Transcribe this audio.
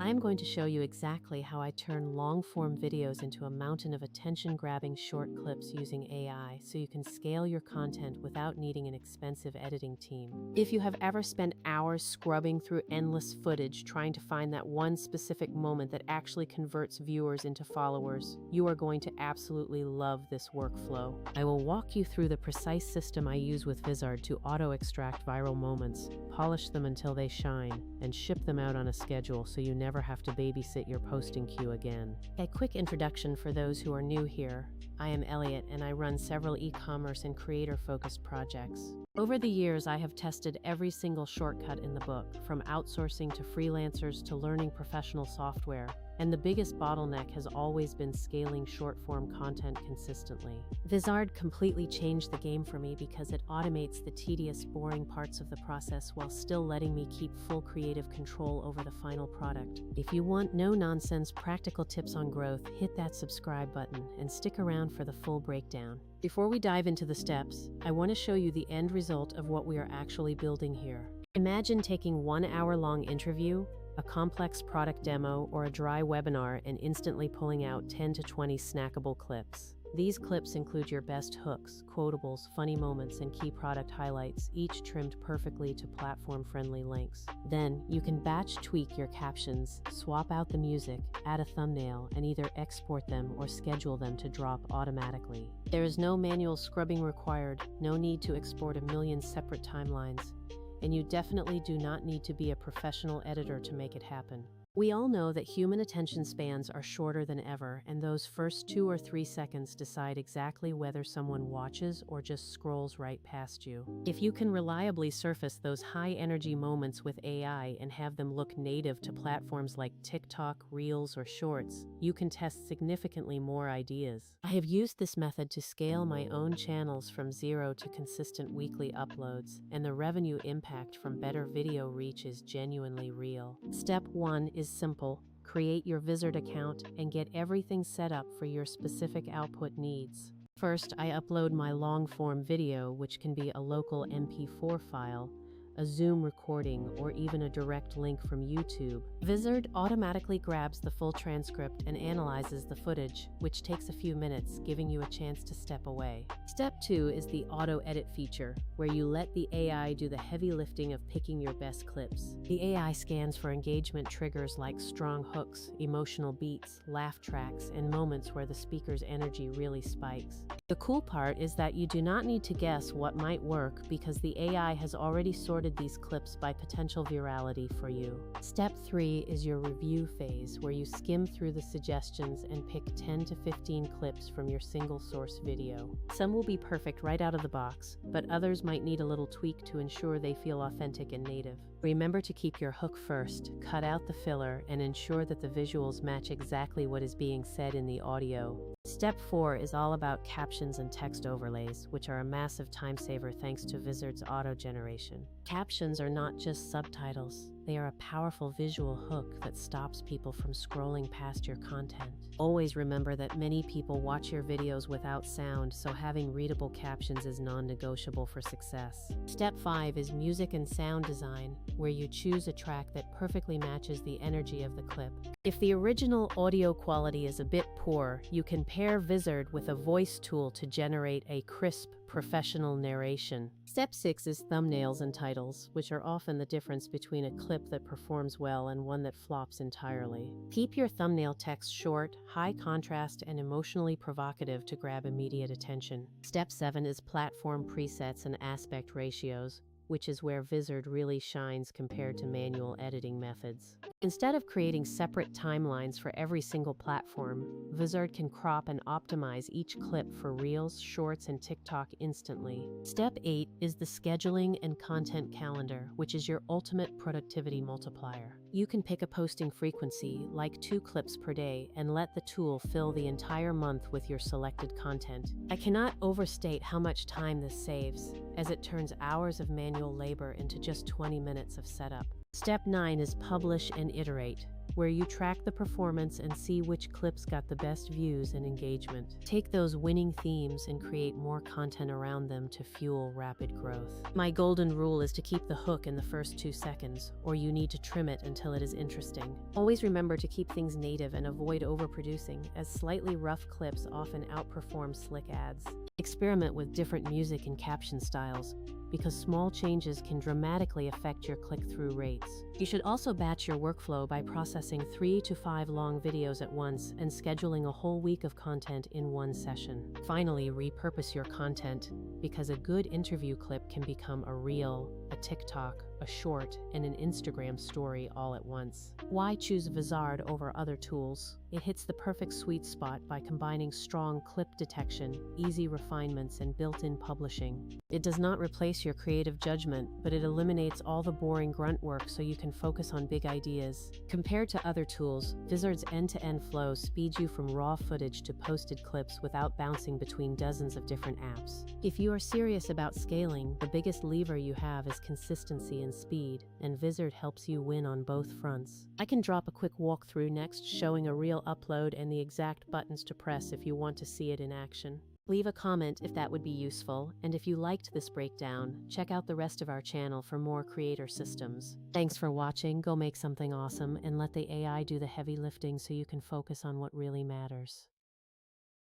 I'm going to show you exactly how I turn long-form videos into a mountain of attention-grabbing short clips using AI so you can scale your content without needing an expensive editing team. If you have ever spent hours scrubbing through endless footage trying to find that one specific moment that actually converts viewers into followers, you are going to absolutely love this workflow. I will walk you through the precise system I use with Vizard to auto-extract viral moments, polish them until they shine, and ship them out on a schedule so you never have to babysit your posting queue again. A quick introduction for those who are new here. I am Elliot and I run several e-commerce and creator-focused projects. Over the years, I have tested every single shortcut in the book, from outsourcing to freelancers to learning professional software. And the biggest bottleneck has always been scaling short-form content consistently. Vizard completely changed the game for me because it automates the tedious, boring parts of the process while still letting me keep full creative control over the final product. If you want no-nonsense practical tips on growth, hit that subscribe button and stick around for the full breakdown. Before we dive into the steps, I want to show you the end result of what we are actually building here. Imagine taking 1 hour-long interview, a complex product demo, or a dry webinar and instantly pulling out 10 to 20 snackable clips. These clips include your best hooks, quotables, funny moments, and key product highlights, each trimmed perfectly to platform-friendly lengths. Then, you can batch tweak your captions, swap out the music, add a thumbnail, and either export them or schedule them to drop automatically. There is no manual scrubbing required, no need to export a million separate timelines, and you definitely do not need to be a professional editor to make it happen. We all know that human attention spans are shorter than ever, and those first 2 or 3 seconds decide exactly whether someone watches or just scrolls right past you. If you can reliably surface those high-energy moments with AI and have them look native to platforms like TikTok, Reels, or Shorts, you can test significantly more ideas. I have used this method to scale my own channels from 0 to consistent weekly uploads, and the revenue impact from better video reach is genuinely real. Step 1 is simple. Create your Vizard account and get everything set up for your specific output needs. First, I upload my long-form video, which can be a local MP4 file, a Zoom recording, or even a direct link from YouTube. Vizard automatically grabs the full transcript and analyzes the footage, which takes a few minutes, giving you a chance to step away. Step 2 is the auto-edit feature, where you let the AI do the heavy lifting of picking your best clips. The AI scans for engagement triggers like strong hooks, emotional beats, laugh tracks, and moments where the speaker's energy really spikes. The cool part is that you do not need to guess what might work because the AI has already sorted these clips by potential virality for you. Step 3 is your review phase, where you skim through the suggestions and pick 10 to 15 clips from your single source video. Some will be perfect right out of the box, but others might need a little tweak to ensure they feel authentic and native. Remember to keep your hook first, cut out the filler, and ensure that the visuals match exactly what is being said in the audio. Step 4 is all about captions and text overlays, which are a massive time saver thanks to Vizard's auto-generation. Captions are not just subtitles. They are a powerful visual hook that stops people from scrolling past your content. Always remember that many people watch your videos without sound, so having readable captions is non-negotiable for success. Step 5 is music and sound design, where you choose a track that perfectly matches the energy of the clip. If the original audio quality is a bit poor, you can pair Vizard with a voice tool to generate a crisp, professional narration. Step 6 is thumbnails and titles, which are often the difference between a clip that performs well and one that flops entirely. Keep your thumbnail text short, high contrast, and emotionally provocative to grab immediate attention. Step 7 is platform presets and aspect ratios, which is where Vizard really shines compared to manual editing methods. Instead of creating separate timelines for every single platform, Vizard can crop and optimize each clip for Reels, Shorts, and TikTok instantly. Step 8 is the scheduling and content calendar, which is your ultimate productivity multiplier. You can pick a posting frequency, like 2 clips per day, and let the tool fill the entire month with your selected content. I cannot overstate how much time this saves, as it turns hours of manual labor into just 20 minutes of setup. Step 9 is publish and iterate, where you track the performance and see which clips got the best views and engagement. Take those winning themes and create more content around them to fuel rapid growth. My golden rule is to keep the hook in the first 2 seconds, or you need to trim it until it is interesting. Always remember to keep things native and avoid overproducing, as slightly rough clips often outperform slick ads. Experiment with different music and caption styles, because small changes can dramatically affect your click-through rates. You should also batch your workflow by processing 3 to 5 long videos at once and scheduling a whole week of content in one session. Finally, repurpose your content, because a good interview clip can become a reel, a TikTok, a short, and an Instagram story all at once. Why choose Vizard over other tools? It hits the perfect sweet spot by combining strong clip detection, easy refinements, and built-in publishing. It does not replace your creative judgment, but it eliminates all the boring grunt work so you can focus on big ideas. Compared to other tools, Vizard's end-to-end flow speeds you from raw footage to posted clips without bouncing between dozens of different apps. If you are serious about scaling, the biggest lever you have is consistency and speed, and Vizard helps you win on both fronts. I can drop a quick walkthrough next, showing a reel upload and the exact buttons to press if you want to see it in action. Leave a comment if that would be useful, and if you liked this breakdown, check out the rest of our channel for more creator systems. Thanks for watching, go make something awesome, and let the AI do the heavy lifting so you can focus on what really matters.